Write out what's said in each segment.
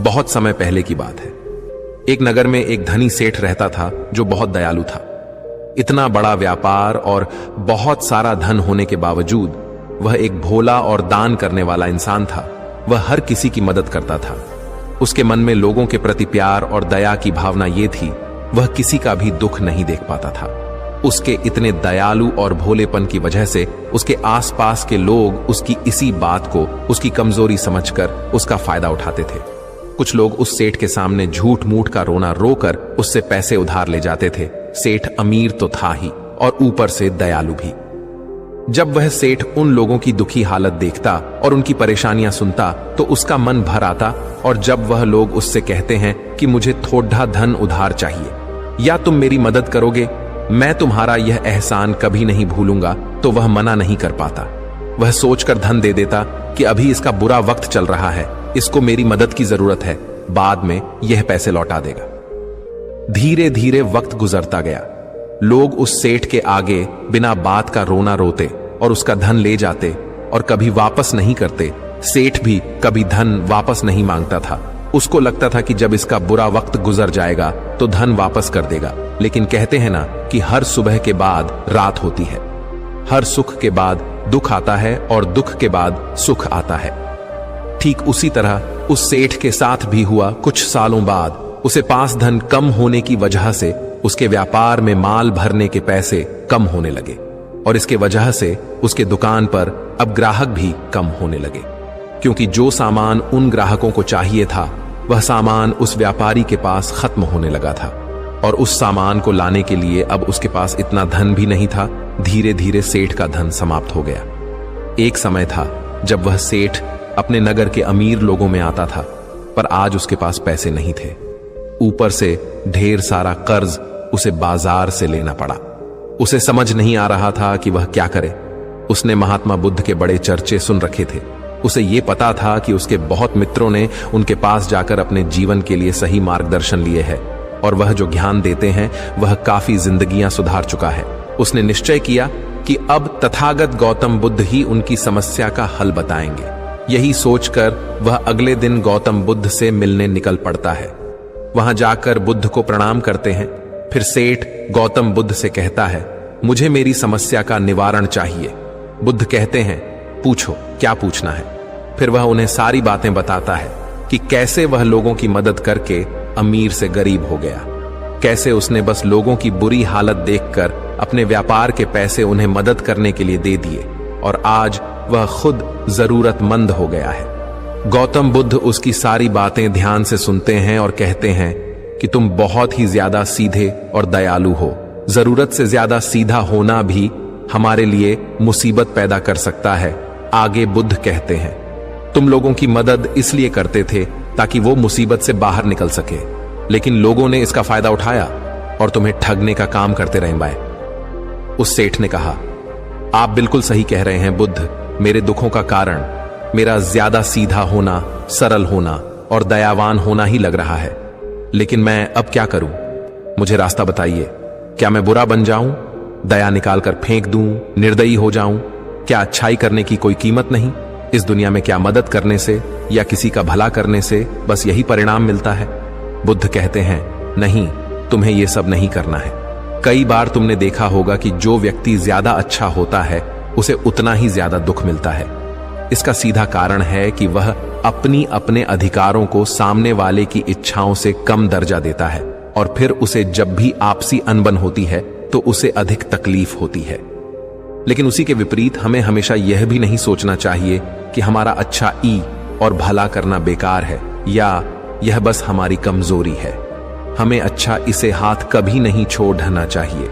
बहुत समय पहले की बात है। एक नगर में एक धनी सेठ रहता था जो बहुत दयालु था। इतना बड़ा व्यापार और बहुत सारा धन होने के बावजूद वह एक भोला और दान करने वाला इंसान था। वह हर किसी की मदद करता था। उसके मन में लोगों के प्रति प्यार और दया की भावना ये थी, वह किसी का भी दुख नहीं देख पाता था। उसके इतने दयालु और भोलेपन की वजह से उसके आसपास के लोग उसकी इसी बात को उसकी कमजोरी समझकर उसका फायदा उठाते थे। कुछ लोग उस सेठ के सामने झूठ मूठ का रोना रोकर उससे पैसे उधार ले जाते थे। सेठ अमीर तो था ही और ऊपर से दयालु भी। जब वह सेठ उन लोगों की दुखी हालत देखता और उनकी परेशानियां सुनता तो उसका मन भर आता, और जब वह लोग उससे कहते हैं कि मुझे थोड़ा धन उधार चाहिए या तुम मेरी मदद करोगे, मैं तुम्हारा यह एहसान कभी नहीं भूलूंगा, तो वह मना नहीं कर पाता। वह सोचकर धन दे देता कि अभी इसका बुरा वक्त चल रहा है, इसको मेरी मदद की जरूरत है, बाद में यह पैसे लौटा देगा। धीरे धीरे वक्त गुजरता गया। लोग उस सेठ के आगे बिना बात का रोना रोते और उसका धन ले जाते और कभी वापस नहीं करते। सेठ भी कभी धन वापस नहीं मांगता था। उसको लगता था कि जब इसका बुरा वक्त गुजर जाएगा तो धन वापस कर देगा। लेकिन कहते हैं ना कि हर सुबह के बाद रात होती है, हर सुख के बाद दुख आता है और दुख के बाद सुख आता है। ठीक उसी तरह उस सेठ के साथ भी हुआ। कुछ सालों बाद उसे पास धन कम होने की वजह से उसके व्यापार में माल भरने के पैसे कम होने लगे और इसके वजह से उसके दुकान पर अब ग्राहक भी कम होने लगे, क्योंकि जो सामान उन ग्राहकों को चाहिए था वह सामान उस व्यापारी के पास खत्म होने लगा था और उस सामान को लाने के लिए अब उसके पास इतना धन भी नहीं था। धीरे धीरे सेठ का धन समाप्त हो गया। एक समय था जब वह सेठ अपने नगर के अमीर लोगों में आता था, पर आज उसके पास पैसे नहीं थे। ऊपर से ढेर सारा कर्ज उसे बाजार से लेना पड़ा। उसे समझ नहीं आ रहा था कि वह क्या करे। उसने महात्मा बुद्ध के बड़े चर्चे सुन रखे थे। उसे ये पता था कि उसके बहुत मित्रों ने उनके पास जाकर अपने जीवन के लिए सही मार्गदर्शन लिए है और वह जो ज्ञान देते हैं वह काफी जिंदगियां सुधार चुका है। उसने निश्चय किया कि अब तथागत गौतम बुद्ध ही उनकी समस्या का हल बताएंगे। यही सोचकर वह अगले दिन गौतम बुद्ध से मिलने निकल पड़ता है। वहां जाकर बुद्ध को प्रणाम करते हैं। फिर सेठ गौतम बुद्ध से कहता है, मुझे मेरी समस्या का निवारण चाहिए। बुद्ध कहते हैं, पूछो, क्या पूछना है। फिर वह उन्हें सारी बातें बताता है कि कैसे वह लोगों की मदद करके अमीर से गरीब हो गया, कैसे उसने बस लोगों की बुरी हालत देखकर अपने व्यापार के पैसे उन्हें मदद करने के लिए दे दिए और आज वह खुद जरूरतमंद हो गया है। गौतम बुद्ध उसकी सारी बातें ध्यान से सुनते हैं और कहते हैं कि तुम बहुत ही ज्यादा सीधे और दयालु हो। जरूरत से ज्यादा सीधा होना भी हमारे लिए मुसीबत पैदा कर सकता है। आगे बुद्ध कहते हैं, तुम लोगों की मदद इसलिए करते थे ताकि वो मुसीबत से बाहर निकल सके, लेकिन लोगों ने इसका फायदा उठाया और तुम्हें ठगने का काम करते रहे बाय। उस सेठ ने कहा, आप बिल्कुल सही कह रहे हैं बुद्ध। मेरे दुखों का कारण मेरा ज्यादा सीधा होना, सरल होना और दयावान होना ही लग रहा है, लेकिन मैं अब क्या करूं? मुझे रास्ता बताइए। क्या मैं बुरा बन जाऊं, दया निकालकर फेंक दूं, निर्दयी हो जाऊं? क्या अच्छाई करने की कोई कीमत नहीं? इस दुनिया में क्या मदद करने से या किसी का भला करने से बस यही परिणाम मिलता है? बुद्ध कहते हैं, नहीं, तुम्हें यह सब नहीं करना है। कई बार तुमने देखा होगा कि जो व्यक्ति ज्यादा अच्छा होता है उसे उतना ही ज्यादा दुख मिलता है। इसका सीधा कारण है कि वह अपने अधिकारों को सामने वाले की इच्छाओं से कम दर्जा देता है और फिर उसे जब भी आपसी अनबन होती है तो उसे अधिक तकलीफ होती है। लेकिन उसी के विपरीत हमें हमेशा यह भी नहीं सोचना चाहिए कि हमारा अच्छा ई और भला करना बेकार है या यह बस हमारी कमजोरी है। हमें अच्छा इसे हाथ कभी नहीं छोड़ना चाहिए।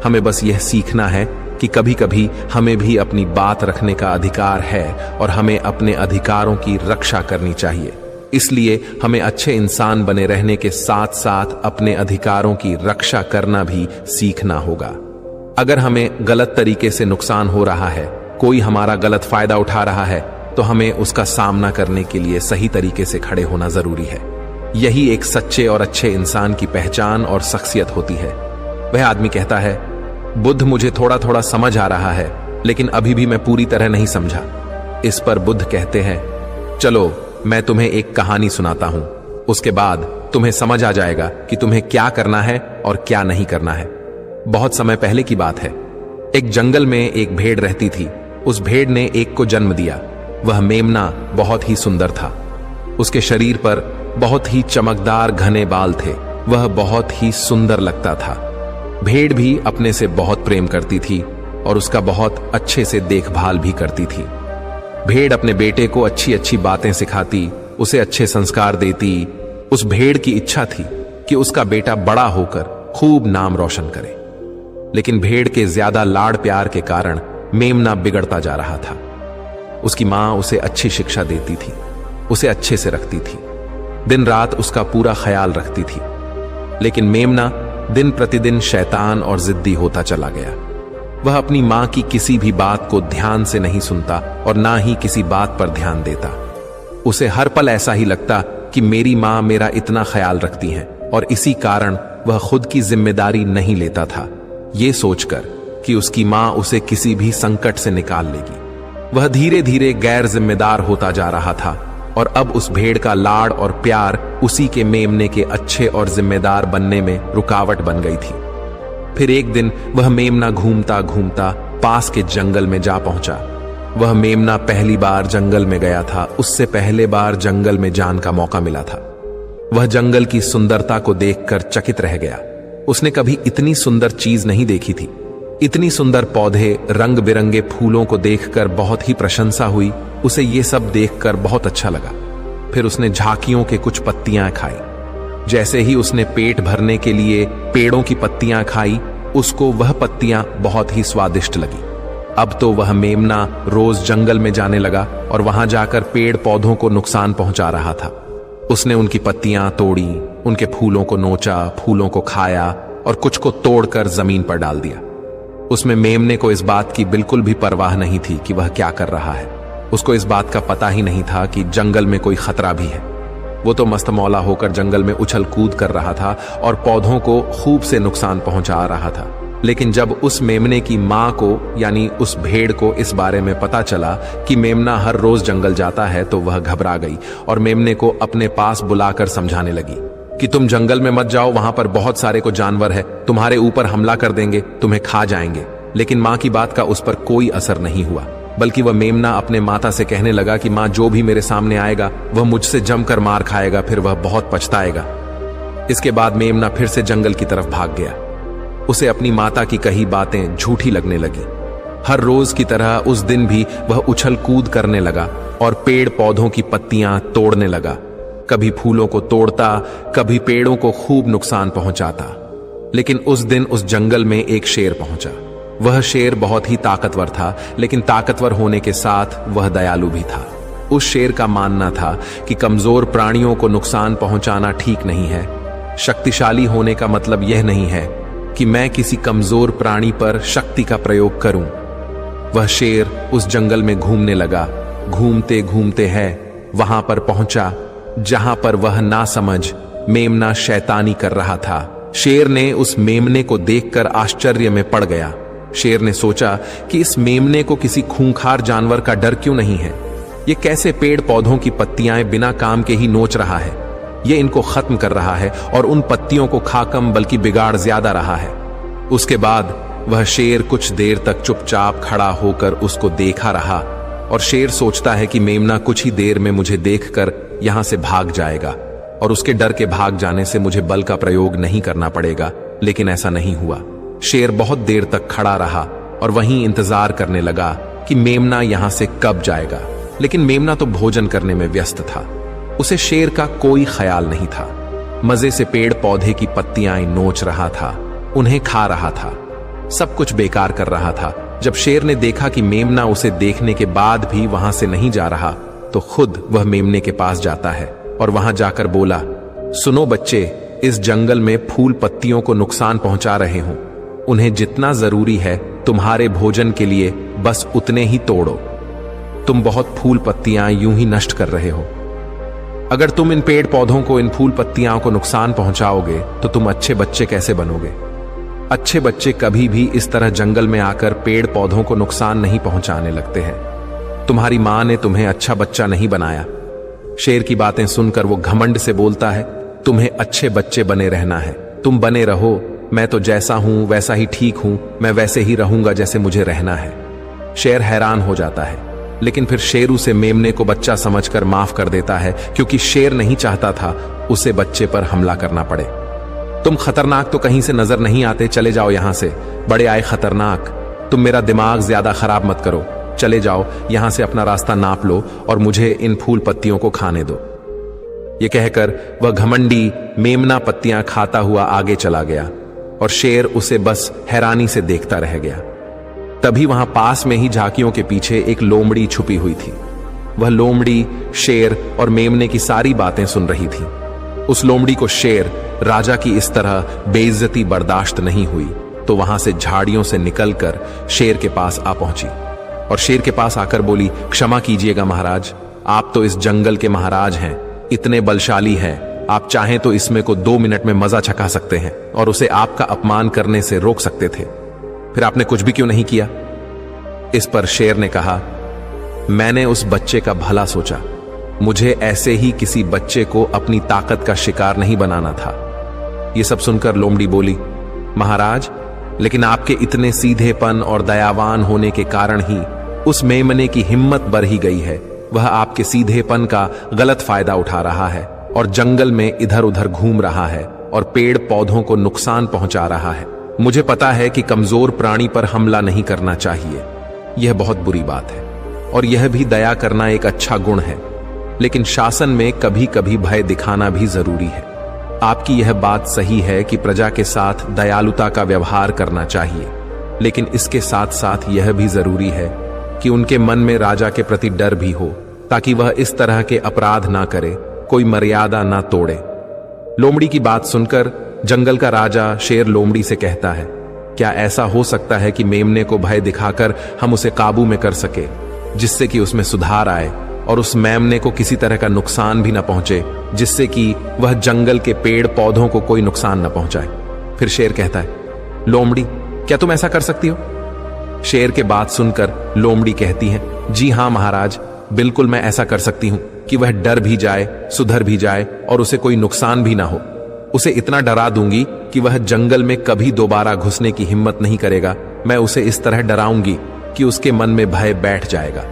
हमें बस यह सीखना है कि कभी कभी हमें भी अपनी बात रखने का अधिकार है और हमें अपने अधिकारों की रक्षा करनी चाहिए। इसलिए हमें अच्छे इंसान बने रहने के साथ साथ अपने अधिकारों की रक्षा करना भी सीखना होगा। अगर हमें गलत तरीके से नुकसान हो रहा है, कोई हमारा गलत फायदा उठा रहा है, तो हमें उसका सामना करने के लिए सही तरीके से खड़े होना जरूरी है। यही एक सच्चे और अच्छे इंसान की पहचान और शख्सियत होती है। वह आदमी कहता है, बुद्ध, मुझे थोड़ा थोड़ा समझ आ रहा है, लेकिन अभी भी मैं पूरी तरह नहीं समझा। इस पर बुद्ध कहते हैं, चलो मैं तुम्हें एक कहानी सुनाता हूं। उसके बाद तुम्हें समझ आ जाएगा कि तुम्हें क्या करना है और क्या नहीं करना है। बहुत समय पहले की बात है। एक जंगल में एक भेड़ रहती थी। उस भेड़ ने एक को जन्म दिया। वह मेमना बहुत ही सुंदर था। उसके शरीर पर बहुत ही चमकदार घने बाल थे। वह बहुत ही सुंदर लगता था। भेड़ भी अपने से बहुत प्रेम करती थी और उसका बहुत अच्छे से देखभाल भी करती थी। भेड़ अपने बेटे को अच्छी अच्छी बातें सिखाती, उसे अच्छे संस्कार देती। उस भेड़ की इच्छा थी कि उसका बेटा बड़ा होकर खूब नाम रोशन करे। लेकिन भेड़ के ज्यादा लाड़ प्यार के कारण मेमना बिगड़ता जा रहा था। उसकी मां उसे अच्छी शिक्षा देती थी, उसे अच्छे से रखती थी, दिन रात उसका पूरा ख्याल रखती थी। लेकिन मेमना दिन प्रतिदिन शैतान और जिद्दी होता चला गया। वह अपनी मां की किसी भी बात को ध्यान से नहीं सुनता और ना ही किसी बात पर ध्यान देता। उसे हर पल ऐसा ही लगता कि मेरी मां मेरा इतना ख्याल रखती हैं और इसी कारण वह खुद की जिम्मेदारी नहीं लेता था, ये सोचकर कि उसकी मां उसे किसी भी संकट से निकाल लेगी। वह धीरे धीरे गैर जिम्मेदार होता जा रहा था और अब उस भेड़ का लाड़ और प्यार उसी के मेमने के अच्छे और जिम्मेदार बनने में रुकावट बन गई थी। फिर एक दिन वह मेमना घूमता घूमता पास के जंगल में जा पहुंचा। वह मेमना पहली बार जंगल में गया था। उससे पहले बार जंगल में जाने का मौका मिला था। वह जंगल की सुंदरता को देखकर चकित रह गया। उसने कभी इतनी सुंदर चीज नहीं देखी थी। इतनी सुंदर पौधे, रंग बिरंगे फूलों को देखकर बहुत ही प्रशंसा हुई। उसे ये सब देखकर बहुत अच्छा लगा। फिर उसने झांकियों के कुछ पत्तियां खाई। जैसे ही उसने पेट भरने के लिए पेड़ों की पत्तियां खाई, उसको वह पत्तियां बहुत ही स्वादिष्ट लगी। अब तो वह मेमना रोज जंगल में जाने लगा और वहां जाकर पेड़ पौधों को नुकसान पहुंचा रहा था। उसने उनकी पत्तियां तोड़ी, उनके फूलों को नोचा, फूलों को खाया और कुछ को तोड़कर जमीन पर डाल दिया। उसमें मेमने को इस बात की बिल्कुल भी परवाह नहीं थी कि वह क्या कर रहा है। उसको इस बात का पता ही नहीं था कि जंगल में कोई खतरा भी है। वो तो मस्त मौला होकर जंगल में उछल कूद कर रहा था और पौधों को खूब से नुकसान पहुंचा रहा था। लेकिन जब उस मेमने की मां को यानी उस भेड़ को इस बारे में पता चला कि मेमना हर रोज जंगल जाता है, तो वह घबरा गई और मेमने को अपने पास बुलाकर समझाने लगी कि तुम जंगल में मत जाओ, वहां पर बहुत सारे को जानवर है, तुम्हारे ऊपर हमला कर देंगे, तुम्हें खा जाएंगे। लेकिन मां की बात का उस पर कोई असर नहीं हुआ, बल्कि वह मेमना अपने माता से कहने लगा कि मां, जो भी मेरे सामने आएगा वह मुझसे जमकर मार खाएगा, फिर वह बहुत पछताएगा। इसके बाद मेमना फिर से जंगल की तरफ भाग गया। उसे अपनी माता की कही बातें झूठी लगने लगी। हर रोज की तरह उस दिन भी वह उछल कूद करने लगा और पेड़ पौधों की पत्तियां तोड़ने लगा। कभी फूलों को तोड़ता, कभी पेड़ों को खूब नुकसान पहुंचाता। लेकिन उस दिन उस जंगल में एक शेर पहुंचा। वह शेर बहुत ही ताकतवर था, लेकिन ताकतवर होने के साथ वह दयालु भी था। उस शेर का मानना था कि कमजोर प्राणियों को नुकसान पहुंचाना ठीक नहीं है। शक्तिशाली होने का मतलब यह नहीं है कि मैं किसी कमजोर प्राणी पर शक्ति का प्रयोग करूं। वह शेर उस जंगल में घूमने लगा। घूमते घूमते है वहां पर पहुंचा जहां पर वह नासमझ मेमना शैतानी कर रहा था। शेर ने उस मेमने को देखकर आश्चर्य में पड़ गया। शेर ने सोचा कि इस मेमने को किसी खूंखार जानवर का डर क्यों नहीं है। ये कैसे पेड़ पौधों की पत्तियां बिना काम के ही नोच रहा है। ये इनको खत्म कर रहा है और उन पत्तियों को खा कम बल्कि बिगाड़ ज्यादा रहा है। उसके बाद वह शेर कुछ देर तक चुपचाप खड़ा होकर उसको देखा रहा और शेर सोचता है कि मेमना कुछ ही देर में मुझे देखकर यहां से भाग जाएगा और उसके डर के भाग जाने से मुझे बल का प्रयोग नहीं करना पड़ेगा। लेकिन ऐसा नहीं हुआ। शेर बहुत देर तक खड़ा रहा और वहीं इंतजार करने लगा कि मेमना यहां से कब जाएगा। लेकिन मेमना तो भोजन करने में व्यस्त था। उसे शेर का कोई ख्याल नहीं था। मजे से पेड़ पौधे की पत्तियां नोच रहा था, उन्हें खा रहा था, सब कुछ बेकार कर रहा था। जब शेर ने देखा कि मेमना उसे देखने के बाद भी वहां से नहीं जा रहा, तो खुद वह मेमने के पास जाता है और वहां जाकर बोला, सुनो बच्चे, इस जंगल में फूल पत्तियों को नुकसान पहुंचा रहे हो। उन्हें जितना जरूरी है तुम्हारे भोजन के लिए बस उतने ही तोड़ो। तुम बहुत फूल पत्तियां यूं ही नष्ट कर रहे हो। अगर तुम इन पेड़ पौधों को, इन फूल पत्तियां को नुकसान पहुंचाओगे तो तुम अच्छे बच्चे कैसे बनोगे। अच्छे बच्चे कभी भी इस तरह जंगल में आकर पेड़ पौधों को नुकसान नहीं पहुंचाने लगते हैं। तुम्हारी मां ने तुम्हें अच्छा बच्चा नहीं बनाया। शेर की बातें सुनकर वो घमंड से बोलता है, तुम्हें अच्छे बच्चे बने रहना है, तुम बने रहो, मैं तो जैसा हूं वैसा ही ठीक हूं, मैं वैसे ही रहूंगा जैसे मुझे रहना है। शेर हैरान हो जाता है, लेकिन फिर शेर उसे मेमने को बच्चा समझकर माफ कर देता है, क्योंकि शेर नहीं चाहता था उसे बच्चे पर हमला करना पड़े। तुम खतरनाक तो कहीं से नजर नहीं आते, चले जाओ यहां से, बड़े आए खतरनाक, तुम मेरा दिमाग ज्यादा खराब मत करो, चले जाओ यहां से, अपना रास्ता नाप लो और मुझे इन फूल पत्तियों को खाने दो। ये कहकर वह घमंडी मेमना पत्तियां खाता हुआ आगे चला गया और शेर उसे बस हैरानी से देखता रह गया। तभी वहां पास में ही झांकियों के पीछे एक लोमड़ी छुपी हुई थी। वह लोमड़ी शेर और मेमने की सारी बातें सुन रही थी। उस लोमड़ी को शेर राजा की इस तरह बेइज्जती बर्दाश्त नहीं हुई, तो वहां से झाड़ियों से निकलकर शेर के पास आ पहुंची और शेर के पास आकर बोली, क्षमा कीजिएगा महाराज, आप तो इस जंगल के महाराज हैं, इतने बलशाली हैं, आप चाहें तो इसमें को 2 मिनट में मजा चखा सकते हैं और उसे आपका अपमान करने से रोक सकते थे, फिर आपने कुछ भी क्यों नहीं किया? इस पर शेर ने कहा, मैंने उस बच्चे का भला सोचा, मुझे ऐसे ही किसी बच्चे को अपनी ताकत का शिकार नहीं बनाना था। यह सब सुनकर लोमड़ी बोली, महाराज, लेकिन आपके इतने सीधेपन और दयावान होने के कारण ही उस मेमने की हिम्मत बढ़ ही गई है। वह आपके सीधेपन का गलत फायदा उठा रहा है और जंगल में इधर उधर घूम रहा है और पेड़ पौधों को नुकसान पहुंचा रहा है। मुझे पता है कि कमजोर प्राणी पर हमला नहीं करना चाहिए, यह बहुत बुरी बात है, और यह भी दया करना एक अच्छा गुण है, लेकिन शासन में कभी कभी भय दिखाना भी जरूरी है। आपकी यह बात सही है कि प्रजा के साथ दयालुता का व्यवहार करना चाहिए, लेकिन इसके साथ साथ यह भी जरूरी है कि उनके मन में राजा के प्रति डर भी हो, ताकि वह इस तरह के अपराध ना करे, कोई मर्यादा ना तोड़े। लोमड़ी की बात सुनकर जंगल का राजा शेर लोमड़ी से कहता है, क्या ऐसा हो सकता है कि मेमने को भय दिखाकर हम उसे काबू में कर सके, जिससे कि उसमें सुधार आए और उस मेमने को किसी तरह का नुकसान भी ना पहुंचे, जिससे कि वह जंगल के पेड़ पौधों को कोई नुकसान ना पहुंचाए? फिर शेर कहता है, लोमड़ी, क्या तुम ऐसा कर सकती हो? शेर के बात सुनकर लोमड़ी कहती है, जी हां महाराज, बिल्कुल मैं ऐसा कर सकती हूं कि वह डर भी जाए, सुधर भी जाए और उसे कोई नुकसान भी ना हो। उसे इतना डरा दूंगी कि वह जंगल में कभी दोबारा घुसने की हिम्मत नहीं करेगा। मैं उसे इस तरह डराऊंगी कि उसके मन में भय बैठ जाएगा,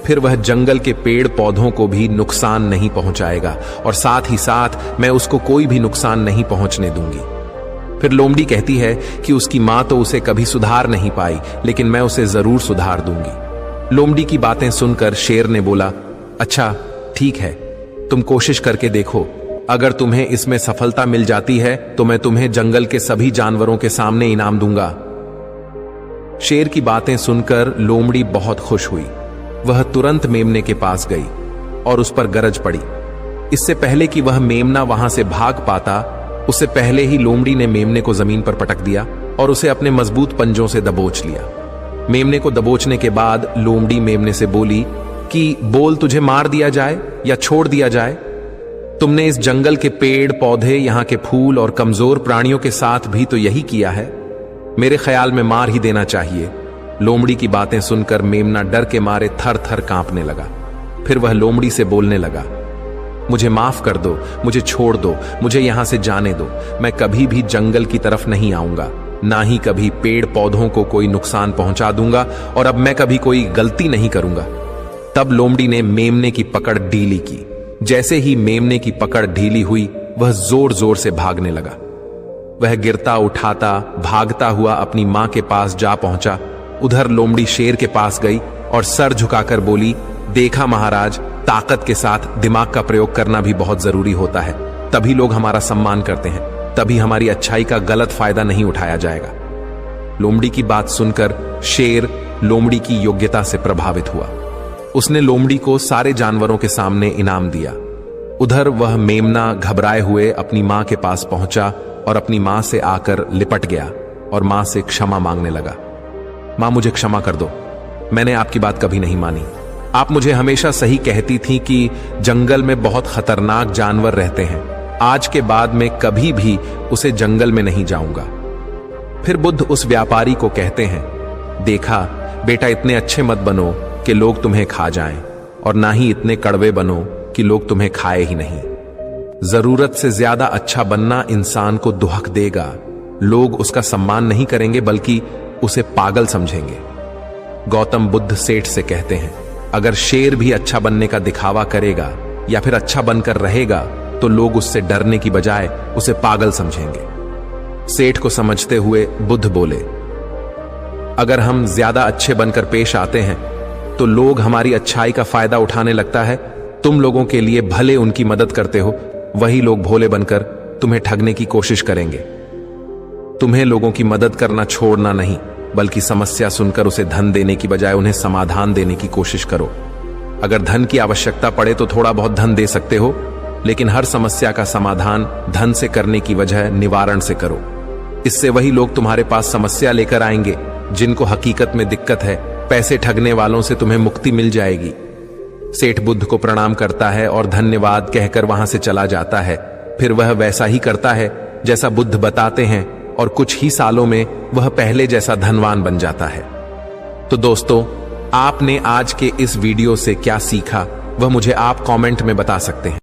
फिर वह जंगल के पेड़ पौधों को भी नुकसान नहीं पहुंचाएगा और साथ ही साथ मैं उसको कोई भी नुकसान नहीं पहुंचने दूंगी। फिर लोमड़ी कहती है कि उसकी मां तो उसे कभी सुधार नहीं पाई, लेकिन मैं उसे जरूर सुधार दूंगी। लोमड़ी की बातें सुनकर शेर ने बोला, अच्छा ठीक है, तुम कोशिश करके देखो, अगर तुम्हें इसमें सफलता मिल जाती है तो मैं तुम्हें जंगल के सभी जानवरों के सामने इनाम दूंगा। शेर की बातें सुनकर लोमड़ी बहुत खुश हुई। वह तुरंत मेमने के पास गई और उस पर गरज पड़ी। इससे पहले कि वह मेमना वहां से भाग पाता, उससे पहले ही लोमड़ी ने मेमने को जमीन पर पटक दिया और उसे अपने मजबूत पंजों से दबोच लिया। मेमने को दबोचने के बाद लोमड़ी मेमने से बोली कि बोल, तुझे मार दिया जाए या छोड़ दिया जाए? तुमने इस जंगल के पेड़ पौधे, यहाँ के फूल और कमजोर प्राणियों के साथ भी तो यही किया है। मेरे ख्याल में मार ही देना चाहिए। लोमड़ी की बातें सुनकर मेमना डर के मारे थर थर कांपने लगा। फिर वह लोमड़ी से बोलने लगा, मुझे माफ कर दो, मुझे छोड़ दो, मुझे यहां से जाने दो। मैं कभी भी जंगल की तरफ नहीं आऊंगा, ना ही कभी पेड़ पौधों को कोई नुकसान पहुंचा दूंगा, और अब मैं कभी कोई गलती नहीं करूंगा। तब लोमड़ी ने मेमने की पकड़ ढीली की। जैसे ही मेमने की पकड़ ढीली हुई, वह जोर जोर से भागने लगा। वह गिरता उठाता भागता हुआ अपनी मां के पास जा पहुंचा। उधर लोमड़ी शेर के पास गई और सर झुकाकर बोली, देखा महाराज, ताकत के साथ दिमाग का प्रयोग करना भी बहुत जरूरी होता है, तभी लोग हमारा सम्मान करते हैं, तभी हमारी अच्छाई का गलत फायदा नहीं उठाया जाएगा। लोमड़ी की बात सुनकर शेर लोमड़ी की योग्यता से प्रभावित हुआ। उसने लोमड़ी को सारे जानवरों के सामने इनाम दिया। उधर वह मेमना घबराए हुए अपनी मां के पास पहुंचा और अपनी मां से आकर लिपट गया और मां से क्षमा मांगने लगा। मां, मुझे क्षमा कर दो, मैंने आपकी बात कभी नहीं मानी। आप मुझे हमेशा सही कहती थी कि जंगल में बहुत खतरनाक जानवर रहते हैं। आज के बाद मैं कभी भी उसे जंगल में नहीं जाऊंगा। फिर बुद्ध उस व्यापारी को कहते हैं, देखा बेटा, इतने अच्छे मत बनो कि लोग तुम्हें खा जाएं, और ना ही इतने कड़वे बनो कि लोग तुम्हें खाए ही नहीं। जरूरत से ज्यादा अच्छा बनना इंसान को दुहक देगा। लोग उसका सम्मान नहीं करेंगे बल्कि उसे पागल समझेंगे। गौतम बुद्ध सेठ से कहते हैं, अगर शेर भी अच्छा बनने का दिखावा करेगा या फिर अच्छा बनकर रहेगा तो लोग उससे डरने की बजाय उसे पागल समझेंगे। सेठ को समझते हुए बुद्ध बोले, अगर हम ज्यादा अच्छे बनकर पेश आते हैं तो लोग हमारी अच्छाई का फायदा उठाने लगता है। तुम लोगों के लिए भले उनकी मदद करते हो, वही लोग भोले बनकर तुम्हें ठगने की कोशिश करेंगे। तुम्हें लोगों की मदद करना छोड़ना नहीं, बल्कि समस्या सुनकर उसे धन देने की बजाय उन्हें समाधान देने की कोशिश करो। अगर धन की आवश्यकता पड़े तो थोड़ा बहुत धन दे सकते हो, लेकिन हर समस्या का समाधान धन से करने की वजह निवारण से करो। इससे वही लोग तुम्हारे पास समस्या लेकर आएंगे जिनको हकीकत में दिक्कत है। पैसे ठगने वालों से तुम्हें मुक्ति मिल जाएगी। सेठ बुद्ध को प्रणाम करता है और धन्यवाद कहकर वहां से चला जाता है। फिर वह वैसा ही करता है जैसा बुद्ध बताते हैं और कुछ ही सालों में वह पहले जैसा धनवान बन जाता है। तो दोस्तों, आपने आज के इस वीडियो से क्या सीखा वह मुझे आप कमेंट में बता सकते हैं।